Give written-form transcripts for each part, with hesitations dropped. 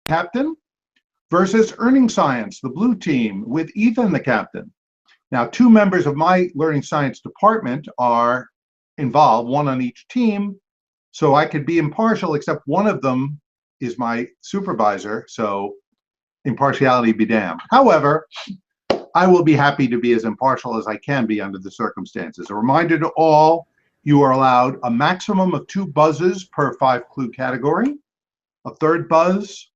captain, versus earning science, the blue team, with Ethan, the captain. Now, 2 members of my learning science department are involved, 1 on each team, so I could be impartial, except one of them is my supervisor, so impartiality be damned. However, I will be happy to be as impartial as I can be under the circumstances. A reminder to all, you are allowed a maximum of 2 buzzes per 5-clue category. A 3rd buzz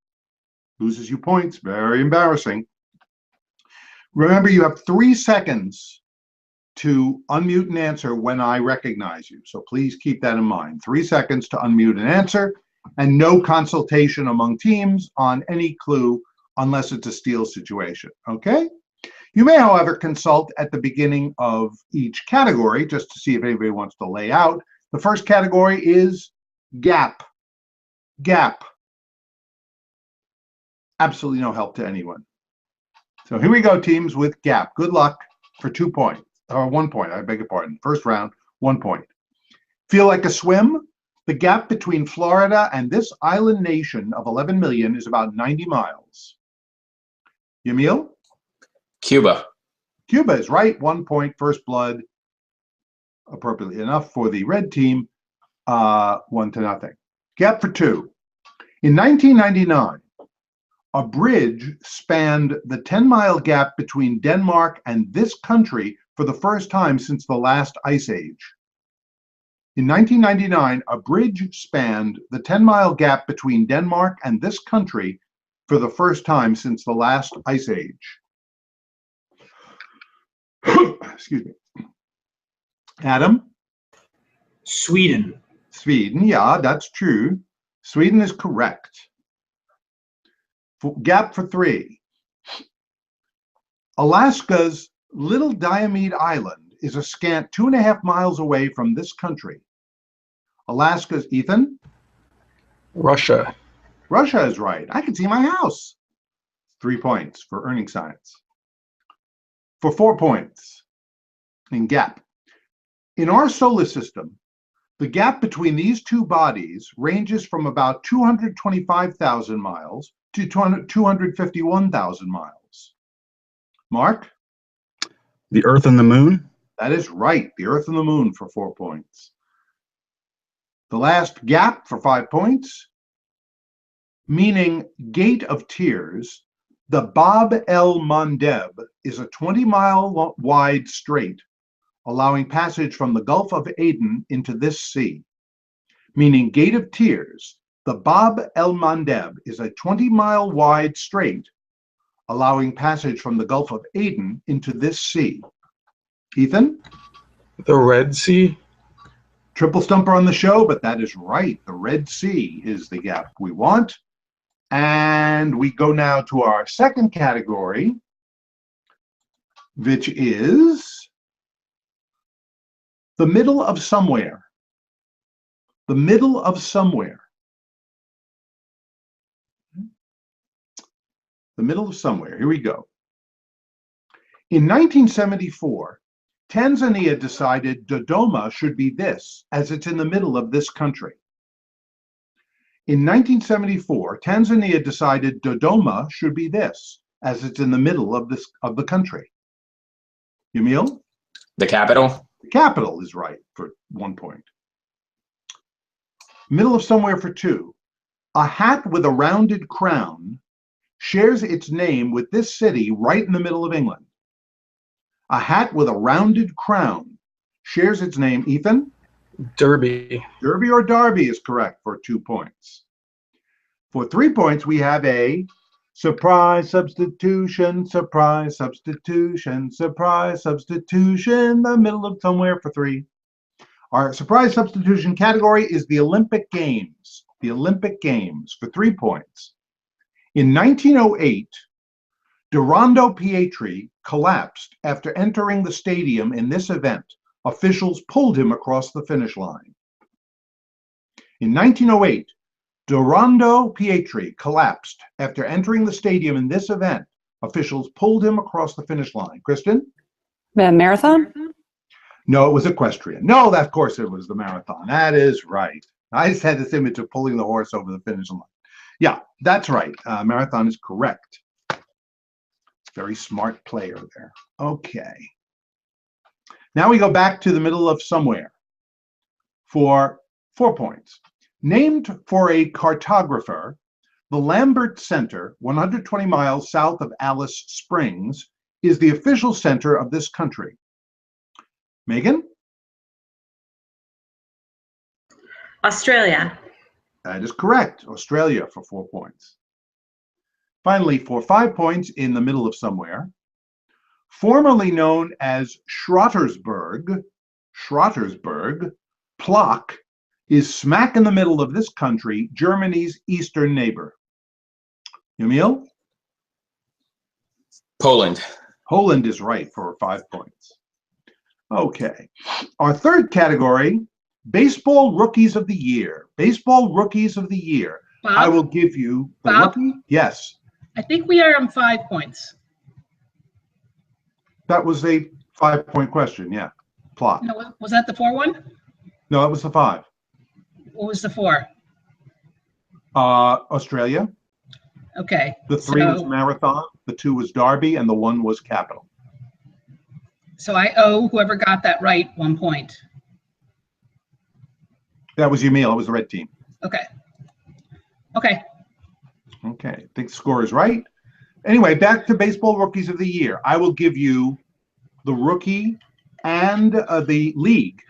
loses you points, very embarrassing. Remember, you have 3 seconds to unmute and answer when I recognize you. So please keep that in mind. 3 seconds to unmute and answer, and no consultation among teams on any clue unless it's a steal situation, okay? You may, however, consult at the beginning of each category just to see if anybody wants to lay out. The first category is gap. Gap. Absolutely no help to anyone. So here we go, teams, with gap. Good luck for 2 points, or 1 point, I beg your pardon. First round, 1 point. Feel like a swim? The gap between Florida and this island nation of 11 million is about 90 miles. Yamil? Cuba. Cuba is right. 1 point, first blood, appropriately enough for the red team, 1-0. Gap for 2. In 1999, a bridge spanned the 10-mile gap between Denmark and this country for the first time since the last ice age. In 1999, a bridge spanned the 10-mile gap between Denmark and this country for the first time since the last ice age. Excuse me. Adam? Sweden. Sweden, yeah, that's true. Sweden is correct. Gap for 3. Alaska's Little Diomede Island is a scant 2.5 miles away from this country. Alaska's, Ethan? Russia. Russia is right. I can see my house. 3 points for earning science. For 4 points in gap. In our solar system, the gap between these 2 bodies ranges from about 225,000 miles to 251,000 miles. Mark? The Earth and the Moon. That is right. The Earth and the Moon for 4 points. The last gap for 5 points, meaning Gate of Tears. The Bab el Mandeb is a 20-mile wide strait, allowing passage from the Gulf of Aden into this sea. Meaning Gate of Tears, the Bab el Mandeb is a 20-mile wide strait, allowing passage from the Gulf of Aden into this sea. Ethan? The Red Sea. Triple stumper on the show, but that is right. The Red Sea is the gap we want. And we go now to our second category, which is the middle of somewhere. The middle of somewhere. The middle of somewhere. Here we go. In 1974, Tanzania decided Dodoma should be this, as it's in the middle of this country. In 1974, Tanzania decided Dodoma should be this, as it's in the middle of the country. Yamil? The capital. The capital is right for 1 point. Middle of somewhere for 2. A hat with a rounded crown shares its name with this city right in the middle of England. A hat with a rounded crown shares its name. Ethan? Derby. Derby or Derby is correct for 2 points. For 3 points, we have a surprise substitution, surprise substitution, surprise substitution, the middle of somewhere for 3. Our surprise substitution category is the Olympic Games. The Olympic Games for 3 points. In 1908, Durando Pietri collapsed after entering the stadium in this event. Officials pulled him across the finish line. In 1908, Durando Pietri collapsed after entering the stadium in this event. Officials pulled him across the finish line. Kristen? The marathon? No, it was equestrian. No, of course it was the marathon. That is right. I just had this image of pulling the horse over the finish line. Yeah, That's right. Marathon is correct. Very smart player there. Okay. Now we go back to the middle of somewhere for 4 points. Named for a cartographer, the Lambert Center, 120 miles south of Alice Springs, is the official center of this country. Megan? Australia. That is correct. Australia for 4 points. Finally, for 5 points, in the middle of somewhere, formerly known as Schrotersburg, Plock is smack in the middle of this country, Germany's eastern neighbor. Emil? Poland. Poland is right for 5 points. Okay. Our third category, baseball rookies of the year. Baseball rookies of the year. Bob, I will give you the Bob? rookie. Yes. I think we are on 5 points. That was a 5-point question. Yeah. Plot. No, was that the 4 one? No, that was the 5. What was the 4? Australia. Okay. The 3 was so, Marathon. The 2 was Derby, and the 1 was Capital. So I owe whoever got that right 1 point. That was Emil. It was the red team. Okay. Okay. Okay. I think the score is right. Anyway, back to baseball rookies of the year. I will give you the rookie and the league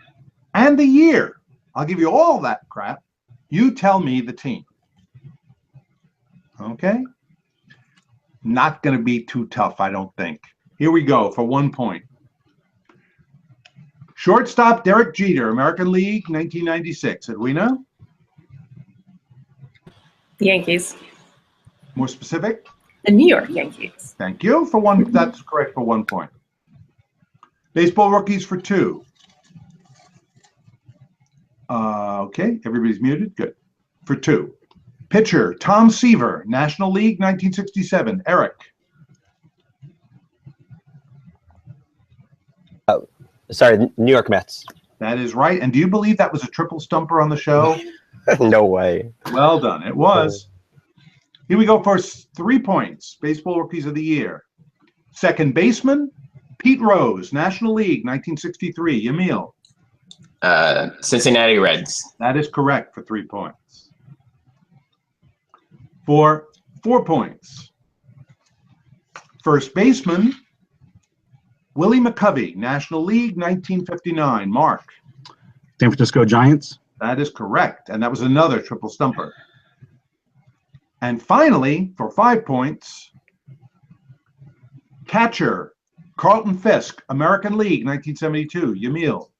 and the year. I'll give you all that crap. You tell me the team. Okay? Not going to be too tough, I don't think. Here we go for 1 point. Shortstop Derek Jeter, American League, 1996. Edwina? Yankees. More specific? The New York Yankees. Thank you for 1. That's correct for 1 point. Baseball rookies for 2. Okay, everybody's muted. Good. For 2. Pitcher Tom Seaver, National League, 1967. Eric. Sorry, New York Mets. That is right. And do you believe that was a triple stumper on the show? No way. Well done. It was. Here we go for 3 points. Baseball rookies of the year. Second baseman, Pete Rose, National League, 1963. Emil. Cincinnati Reds. That is correct for 3 points. For 4 points. First baseman, Willie McCovey, National League, 1959. Mark. San Francisco Giants. That is correct. And that was another triple stumper. And finally, for 5 points, catcher, Carlton Fisk, American League, 1972. Yamil.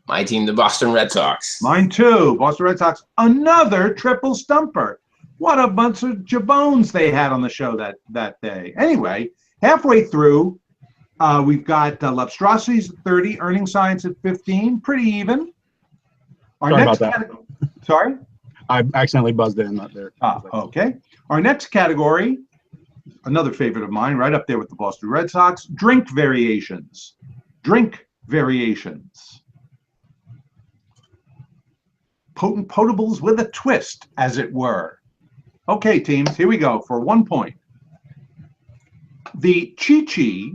My team, the Boston Red Sox. Mine too. Boston Red Sox. Another triple stumper. What a bunch of jabones they had on the show that day. Anyway, halfway through, we've got Lobstrocities at 30, Earning Science at 15. Pretty even. Sorry about that. Sorry? I accidentally buzzed in not there. Okay. Our next category, another favorite of mine, right up there with the Boston Red Sox, drink variations. Drink variations. Potent potables with a twist, as it were. Okay, teams, here we go for 1 point. The Chi-Chi,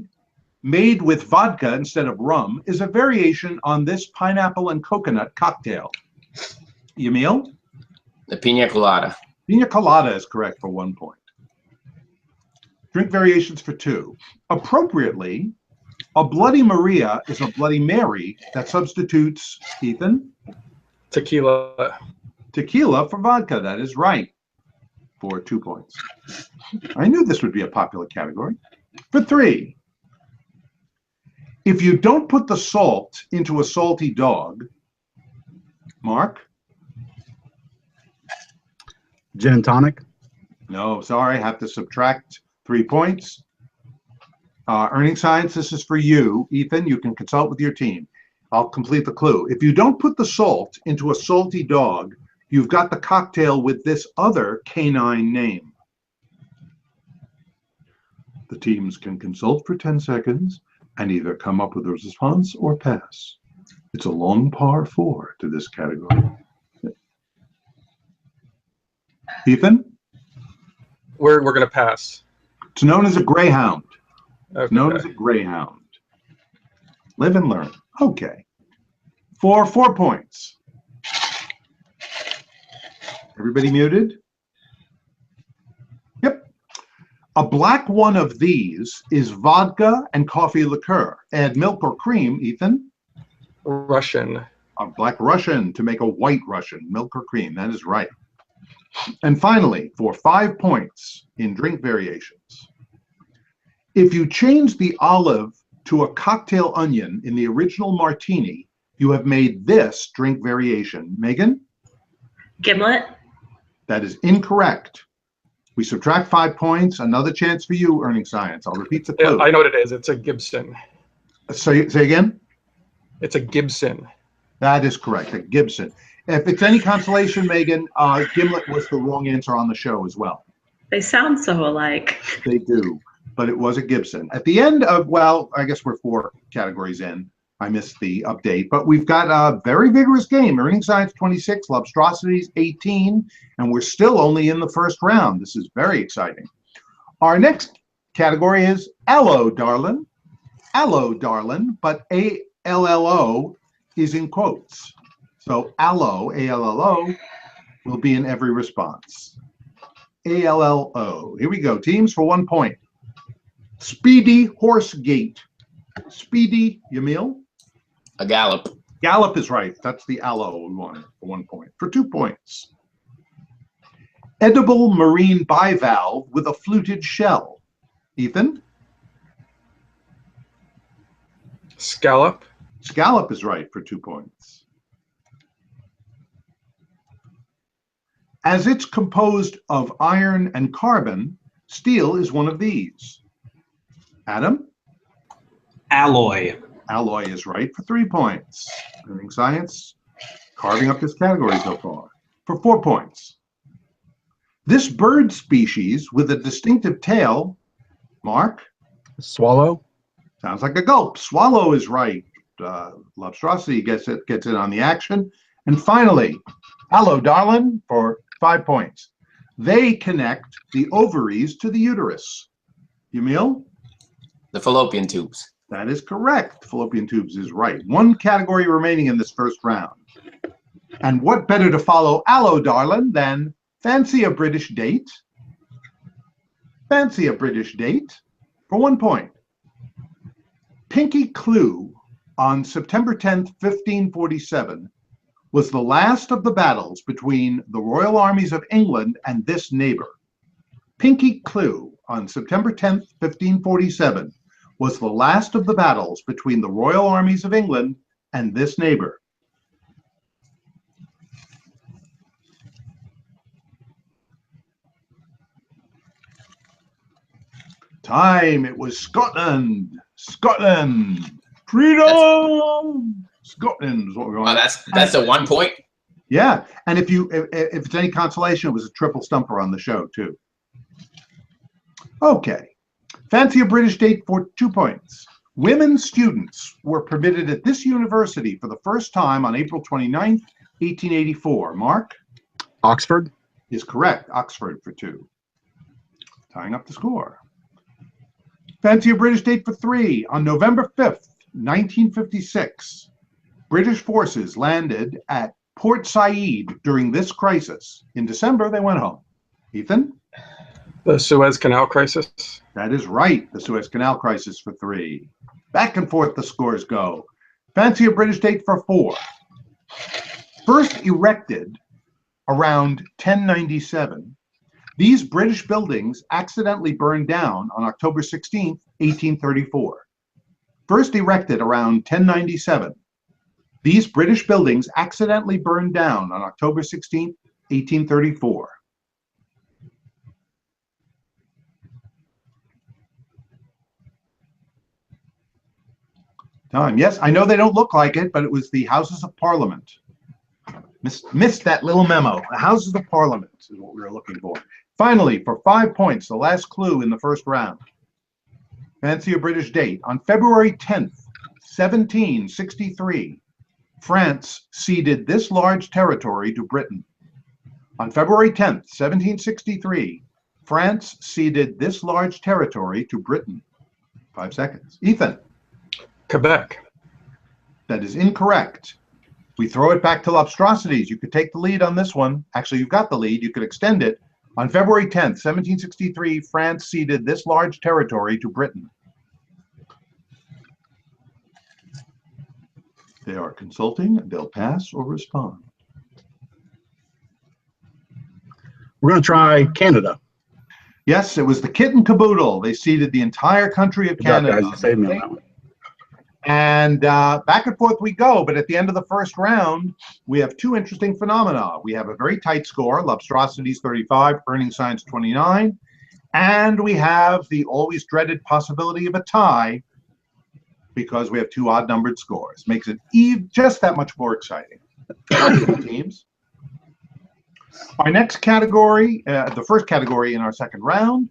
made with vodka instead of rum, is a variation on this pineapple and coconut cocktail. Yamil? The Pina Colada. Pina colada is correct for 1 point. Drink variations for 2. Appropriately, a Bloody Maria is a Bloody Mary that substitutes, Ethan? Tequila. Tequila for vodka. That is right for 2 points. I knew this would be a popular category. For 3, if you don't put the salt into a salty dog, Mark? Gin and tonic. No, sorry, I have to subtract 3 points. Earning Science, this is for you. Ethan, you can consult with your team. I'll complete the clue. If you don't put the salt into a salty dog, you've got the cocktail with this other canine name. The teams can consult for 10 seconds and either come up with a response or pass. It's a long par 4 to this category. Ethan? We're gonna pass. It's known as a greyhound. Okay. Known as a greyhound. Live and learn. Okay. For 4 points. Everybody muted? Yep. A black one of these is vodka and coffee liqueur. Add milk or cream, Ethan. Russian. A black Russian to make a white Russian. Milk or cream. That is right. And finally, for 5 points in drink variations. If you change the olive to a cocktail onion in the original martini, you have made this drink variation. Megan? Gimlet. That is incorrect. We subtract 5 points. Another chance for you, Earning Science. I'll repeat the Yeah, clue. I know what it is. It's a Gibson. Say again? It's a Gibson. That is correct, a Gibson. If it's any consolation, Megan, Gimlet was the wrong answer on the show as well. They sound so alike. They do, but it was a Gibson. At the end of, well, I guess we're 4 categories in. I missed the update, but we've got a very vigorous game. Earning Science 26, Lobstrocities 18, and we're still only in the first round. This is very exciting. Our next category is Allo, darlin'. Allo, darlin', but A-L-L-O is in quotes. So allo, A-L-L-O, will be in every response. A-L-L-O. Here we go. Teams for 1 point. Speedy horse gait. Speedy, Yamil? A gallop. Gallop is right. That's the allo we want for 1 point. For 2 points. Edible marine bivalve with a fluted shell. Ethan? Scallop. Scallop is right for 2 points. As it's composed of iron and carbon, steel is one of these. Adam? Alloy. Alloy is right for 3 points. Earning Science, carving up this category so far. For 4 points. This bird species with a distinctive tail, Mark? Swallow. Sounds like a gulp. Swallow is right. Lobstrocity gets in on the action. And finally, Allo, darlin', for 5 points. They connect the ovaries to the uterus. Yamil? The fallopian tubes. That is correct. Fallopian tubes is right. 1 category remaining in this first round. And what better to follow Allo, darlin', than fancy a British date? Fancy a British date for 1 point. Pinky Clue on September 10th, 1547, was the last of the battles between the Royal Armies of England and this neighbor. Pinky Clue on September 10th, 1547, was the last of the battles between the Royal Armies of England and this neighbor. Time, it was Scotland. Scotland. Freedom! Scotland is what we're Oh, on. that's a 1 point. Yeah, and if it's any consolation, it was a triple stumper on the show too. Okay, fancy a British date for 2 points. Women students were permitted at this university for the first time on April 29th, 1884. Mark? Oxford. Is correct. Oxford for 2. Tying up the score. Fancy a British date for 3. On November 5th, 1956, British forces landed at Port Said during this crisis. In December, they went home. Ethan? The Suez Canal crisis. That is right. The Suez Canal crisis for 3. Back and forth the scores go. Fancy a British date for 4. First erected around 1097, these British buildings accidentally burned down on October 16th, 1834. First erected around 1097, these British buildings accidentally burned down on October 16th, 1834. Time. Yes, I know they don't look like it, but it was the Houses of Parliament. Missed that little memo. The Houses of Parliament is what we were looking for. Finally, for 5 points, the last clue in the first round. Fancy a British date. On February 10th, 1763, France ceded this large territory to Britain. On February 10th, 1763, France ceded this large territory to Britain? 5 seconds. Ethan, Quebec. that is incorrect. We throw it back to Lobstrocities. You could take the lead on this one. Actually, you've got the lead. You could extend it. On February 10th, 1763, France ceded this large territory to Britain. They are consulting. They'll pass or respond. We're going to try Canada. Yes, it was the kit and caboodle. They ceded the entire country of Good job, Canada. guys. You saved me on that one. And back and forth we go. But at the end of the first round, we have two interesting phenomena. We have a very tight score, Lobstrocities 35, Earning Science 29. And we have the always dreaded possibility of a tie because we have two odd-numbered scores. Makes it just that much more exciting. Teams. Our next category, the first category in our second round,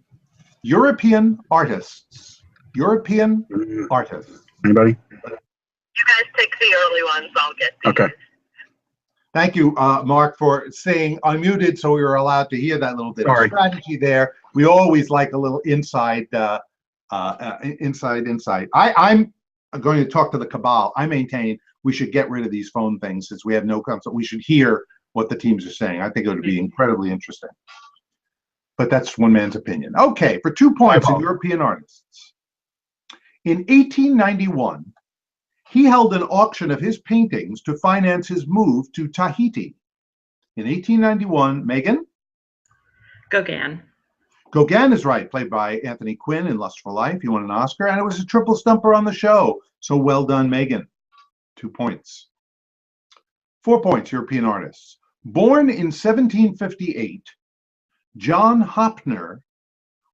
European artists. European artists. Anybody? You guys pick the early ones. I'll get these. Okay. Thank you, Mark, for saying unmuted so we were allowed to hear that little bit Sorry. of strategy there. We always like a little inside. I'm going to talk to the cabal. I maintain we should get rid of these phone things since we have no concept. We should hear what the teams are saying. I think it would be incredibly interesting. But that's one man's opinion. Okay, for 2 points in European artists. In 1891, he held an auction of his paintings to finance his move to Tahiti. In 1891, Megan? Gauguin. Gauguin is right, played by Anthony Quinn in Lust for Life. He won an Oscar, and it was a triple stumper on the show. So well done, Megan. 2 points. 4 points, European artists. Born in 1758, John Hopner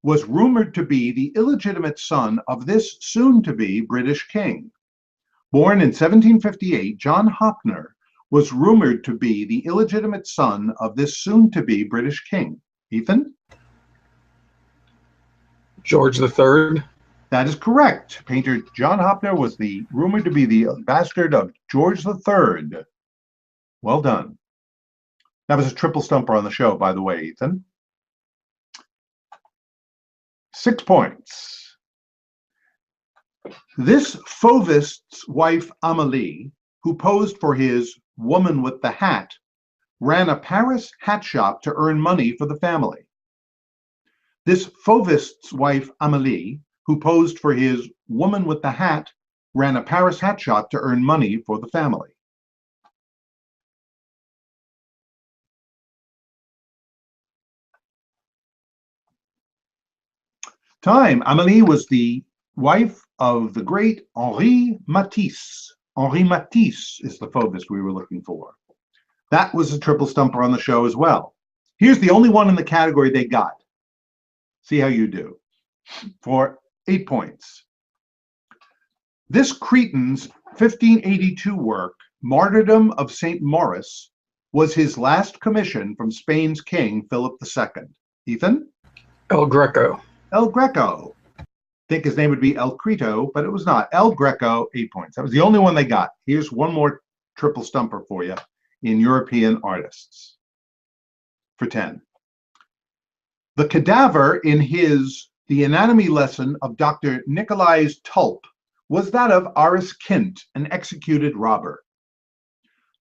was rumored to be the illegitimate son of this soon-to-be British king. Born in 1758, John Hopner was rumored to be the illegitimate son of this soon-to-be British king. Ethan? George III. That is correct. Painter John Hopner was rumored to be the bastard of George III. Well done. That was a triple stumper on the show, by the way, Ethan. 6 points. This Fauvist's wife, Amélie, who posed for his Woman with the Hat, ran a Paris hat shop to earn money for the family. This Fauvist's wife, Amélie, who posed for his Woman with the Hat, ran a Paris hat shop to earn money for the family. Time. Amélie was the wife of the great Henri Matisse. Henri Matisse is the Fauvist we were looking for. That was a triple stumper on the show as well. Here's the only one in the category they got. See how you do. For 8 points. This Cretan's 1582 work, Martyrdom of St. Maurice, was his last commission from Spain's king, Philip II. Ethan? El Greco. El Greco. I think his name would be El Creto, but it was not. El Greco, 8 points. That was the only one they got. Here's one more triple stumper for you in European artists for 10. The cadaver in The Anatomy Lesson of Dr. Nicolai's Tulp was that of Aris Kint, an executed robber.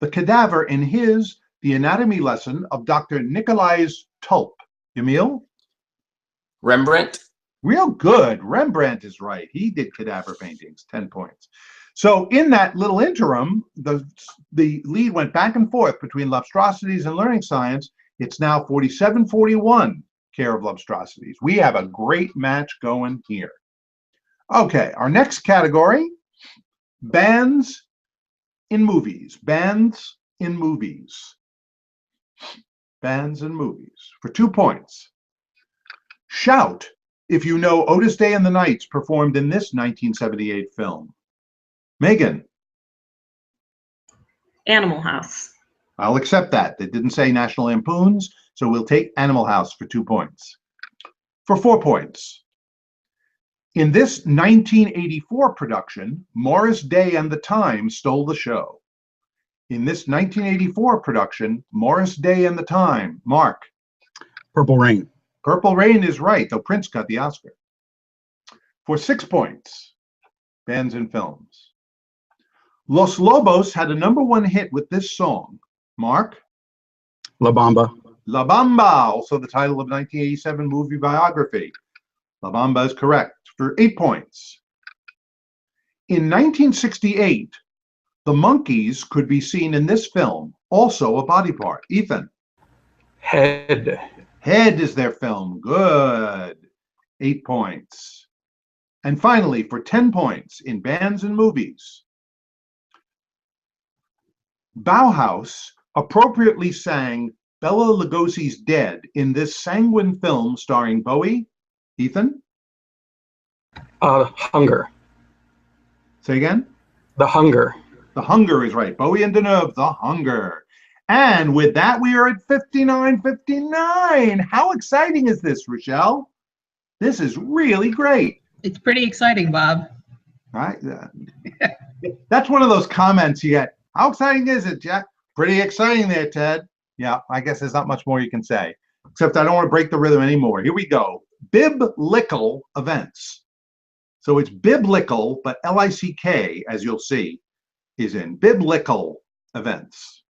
The cadaver in The Anatomy Lesson of Dr. Nicolai's Tulp. Emil? Rembrandt. Real good. Rembrandt is right. He did cadaver paintings, 10 points. So in that little interim, the lead went back and forth between Lobstrocities and Learning Science. It's now 47-41, care of Lobstrocities. We have a great match going here. Okay, our next category, bands in movies. Bands in movies. Bands in movies. For 2 points. Shout if you know Otis Day and the Knights performed in this 1978 film. Megan? Animal House. I'll accept that. They didn't say National Lampoons, so we'll take Animal House for 2 points. For 4 points. In this 1984 production, Morris Day and the Time stole the show. In this 1984 production, Morris Day and the Time. Mark? Purple Rain. Purple Rain is right, though Prince got the Oscar. For 6 points, bands and films. Los Lobos had a #1 hit with this song. Mark? La Bamba. La Bamba, also the title of 1987 movie biography. La Bamba is correct for 8 points. In 1968, the monkeys could be seen in this film, also a body part. Ethan? Head. Head is their film. Good. 8 points. And finally, for 10 points in bands and movies, Bauhaus appropriately sang Bela Lugosi's Dead in this sanguine film starring Bowie. Ethan? Hunger. Say again? The Hunger. The Hunger is right. Bowie and Deneuve, The Hunger. And with that, we are at 59-59. How exciting is this, Rochelle? This is really great. It's pretty exciting, Bob. Right? That's one of those comments you get. How exciting is it, Jack? Pretty exciting there, Ted. Yeah, I guess there's not much more you can say, except I don't want to break the rhythm anymore. Here we go. Biblical events. So it's biblical, but L-I-C-K, as you'll see, is in biblical events.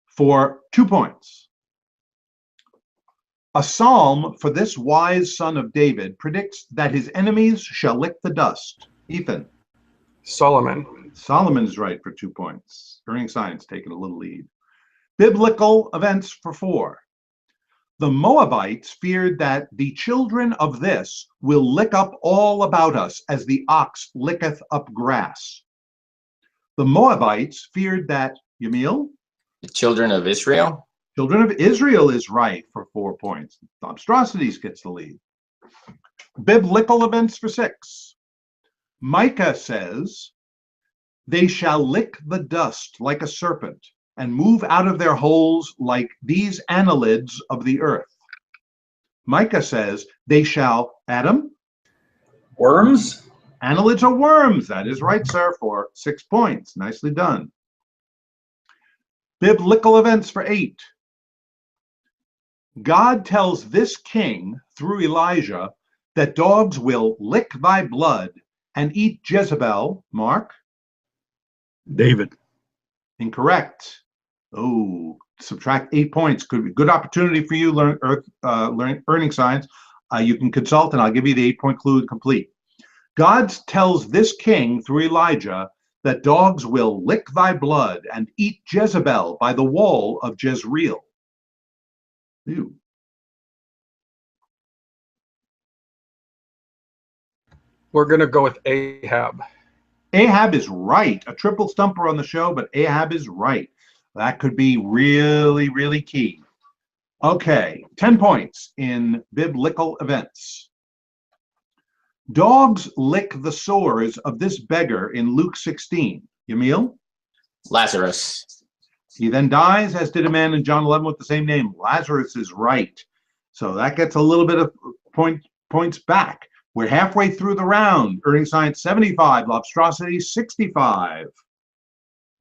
For 2 points. A psalm for this wise son of David predicts that his enemies shall lick the dust. Ethan? Solomon. Solomon's right for 2 points. Earning Science taking a little lead. Biblical events for 4. The Moabites feared that the children of this will lick up all about us as the ox licketh up grass. The Moabites feared that, Yamil? The children of Israel. Children of Israel is right for 4 points. Lobstrocities gets the lead. Biblical events for 6. Micah says, they shall lick the dust like a serpent and move out of their holes like these annelids of the earth. Micah says, they shall, Adam? Worms. Annelids are worms. That is right, sir, for 6 points. Nicely done. Biblical events for 8. God tells this king through Elijah that dogs will lick thy blood and eat Jezebel. Mark? David. Incorrect. Oh, subtract 8 points. Could be a good opportunity for you, learn Earning Science. You can consult and I'll give you the 8-point clue complete. God tells this king through Elijah that dogs will lick thy blood and eat Jezebel by the wall of Jezreel. Ew. We're going to go with Ahab. Ahab is right. A triple stumper on the show, but Ahab is right. That could be really, really key. Okay, 10 points in biblical events. Dogs lick the sores of this beggar in Luke 16. Yamil? Lazarus. He then dies, as did a man in John 11 with the same name. Lazarus is right. So that gets a little bit of points back. We're halfway through the round. Earning Science 75, Lobstrocities 65.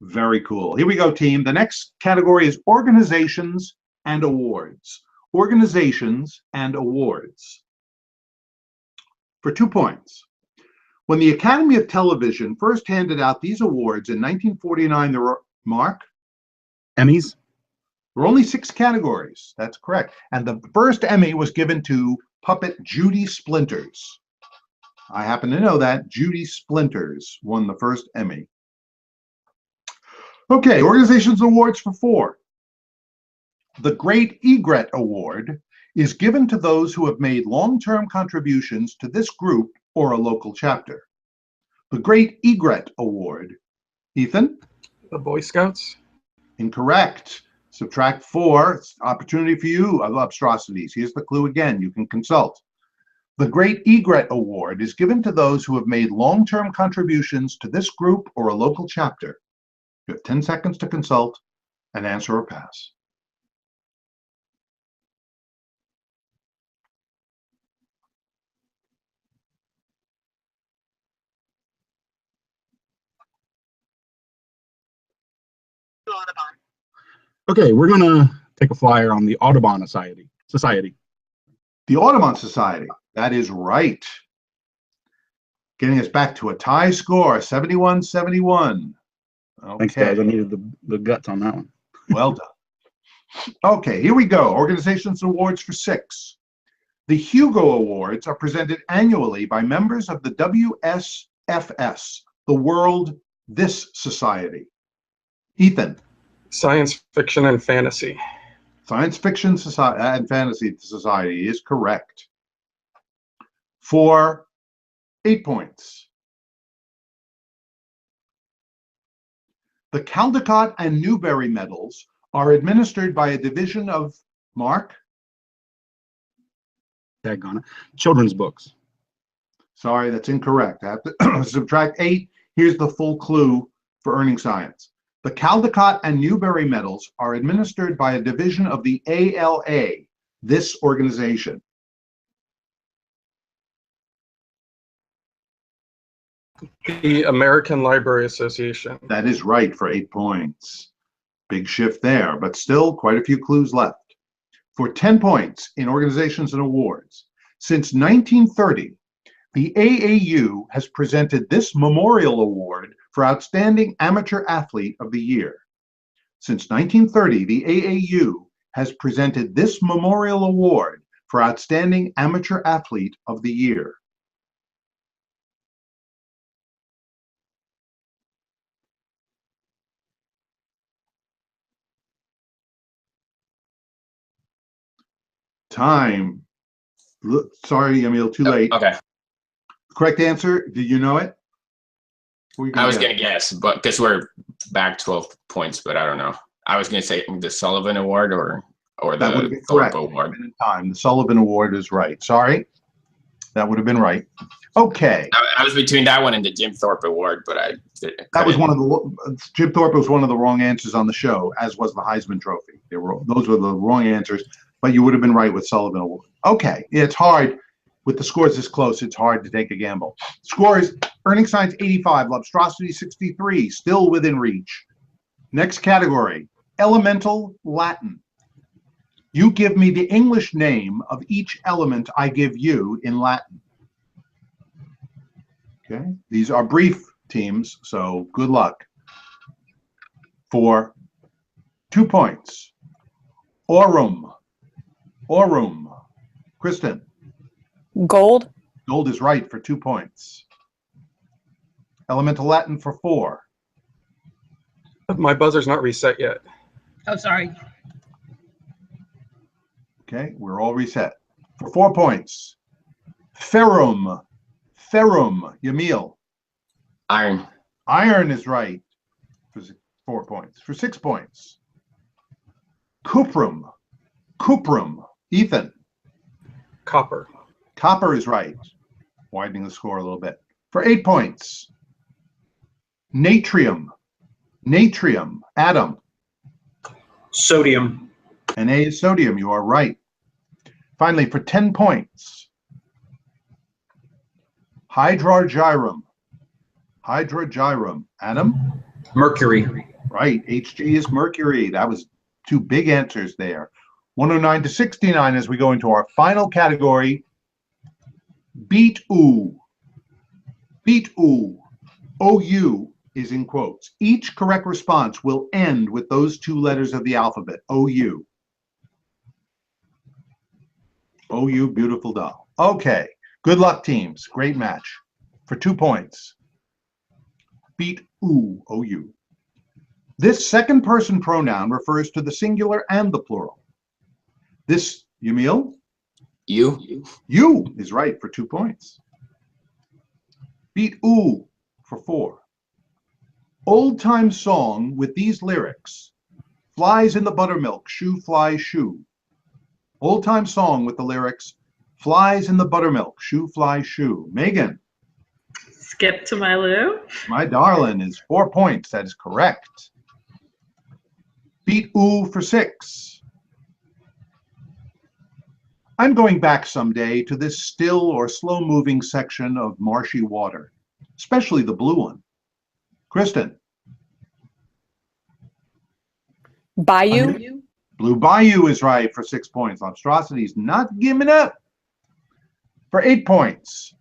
Very cool. Here we go, team. The next category is organizations and awards. Organizations and awards. For 2 points. When the Academy of Television first handed out these awards in 1949, there were, Mark? Emmys. There were only 6 categories. That's correct. And the first Emmy was given to puppet Judy Splinters. I happen to know that. Judy Splinters won the first Emmy. Okay, organizations awards for 4. The Great Egret Award is given to those who have made long-term contributions to this group or a local chapter. The Great Egret Award. Ethan? The Boy Scouts. Incorrect. Subtract 4. It's an opportunity for you, Lobstrocities. Here's the clue again. You can consult. The Great Egret Award is given to those who have made long-term contributions to this group or a local chapter. You have 10 seconds to consult and answer or pass. Okay, we're gonna take a flyer on the Audubon Society. Society. The Audubon Society. That is right. Getting us back to a tie score, 71-71. Thanks, guys. I Okay, needed the guts on that one. well done. Okay, here we go. Organizations and awards for 6. The Hugo Awards are presented annually by members of the WSFS, the World This Society. Ethan. Science fiction and fantasy. Science Fiction Society and Fantasy Society is correct. For 8 points. The Caldecott and Newbery medals are administered by a division of Mark. Daggone it. Children's books. Sorry, that's incorrect. I have to subtract 8. Here's the full clue for earning science. The Caldecott and Newbery medals are administered by a division of the ALA, this organization. The American Library Association. That is right for 8 points. Big shift there, but still quite a few clues left. For 10 points in organizations and awards, since 1930, the AAU has presented this memorial award for Outstanding Amateur Athlete of the Year. Since 1930, the AAU has presented this memorial award for Outstanding Amateur Athlete of the Year. Time. Sorry, Emil, too late. Okay. Correct answer, do you know it? I was going to guess, but because we're back 12 points, but I don't know. I was going to say the Sullivan Award or That would have the been correct. Thorpe Award. In time. The Sullivan Award is right. Sorry. That would have been right. Okay. I was between that one and the Jim Thorpe Award, but That was one of the Jim Thorpe was one of the wrong answers on the show, as was the Heisman Trophy. Those were the wrong answers, but you would have been right with Sullivan Award. Okay. It's hard. With the scores this close, it's hard to take a gamble. Scores, Earning Science 85, Lobstrocities 63, still within reach. Next category, Elemental Latin. You give me the English name of each element I give you in Latin. Okay, these are brief teams, so good luck. For 2 points, Aurum. Aurum. Kristen. Gold. Gold is right for 2 points. Elemental Latin for 4. My buzzer's not reset yet. Oh, sorry. Okay, we're all reset. For 4 points. Ferrum. Ferrum. Yamil. Iron. Iron is right for 4 points. For 6 points. Cuprum. Cuprum. Ethan. Copper. Copper is right, widening the score a little bit. For 8 points, natrium. Natrium. Adam. Sodium. And A is sodium. You are right. Finally, for 10 points, hydrargyrum. Hydrargyrum. Adam. Mercury. Right. Hg is mercury. That was 2 big answers there. 109-69 as we go into our final category. Beat-oo. Beat-oo. OU is in quotes. Each correct response will end with those 2 letters of the alphabet. OU. OU, beautiful doll. Okay. Good luck, teams. Great match. For 2 points. Beat-oo. OU. This second person pronoun refers to the singular and the plural. This, Yamil? You. You is right for 2 points. Beat-oo for 4. Old-time song with these lyrics. Flies in the buttermilk, shoo fly shoo. Old-time song with the lyrics. Flies in the buttermilk, shoo fly shoo. Megan. Skip to my Lou. My darling is 4 points. That is correct. Beat-oo for 6. I'm going back someday to this still or slow-moving section of marshy water, especially the blue one. Kristen. Bayou. Blue Bayou is right for 6 points. Lobstrocities not giving up for 8 points.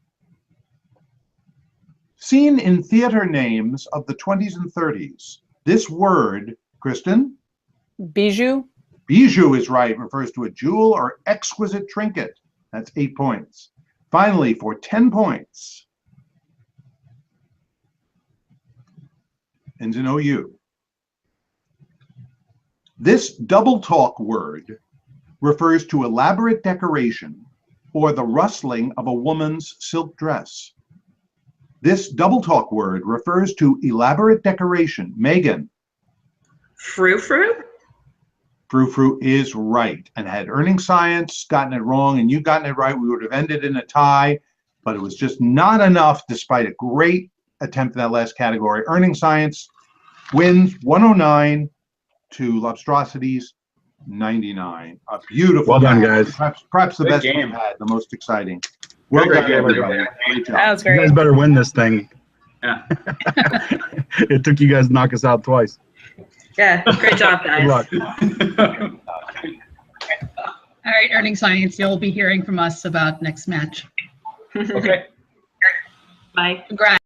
Seen in theater names of the 20s and 30s, this word, Kristen? Bijou. Bijou is right, refers to a jewel or exquisite trinket. That's 8 points. Finally, for 10 points, ends in OU. This double talk word refers to elaborate decoration or the rustling of a woman's silk dress. This double talk word refers to elaborate decoration. Megan. Frou-frou? Frou-frou is right. And had Earning Science gotten it wrong and you gotten it right, we would have ended in a tie, but it was just not enough despite a great attempt in that last category. Earning Science wins 109 to Lobstrocities 99. A beautiful Well done, match. guys. Perhaps the Good best game. we've had, the most exciting. Well Great done, game, everybody. everybody. Great job. That was You great. guys better win this thing. Yeah. It took you guys to knock us out twice. Yeah, great job, Good guys. luck. All right, Earning Science, you'll be hearing from us about next match. Okay. Bye. Congrats.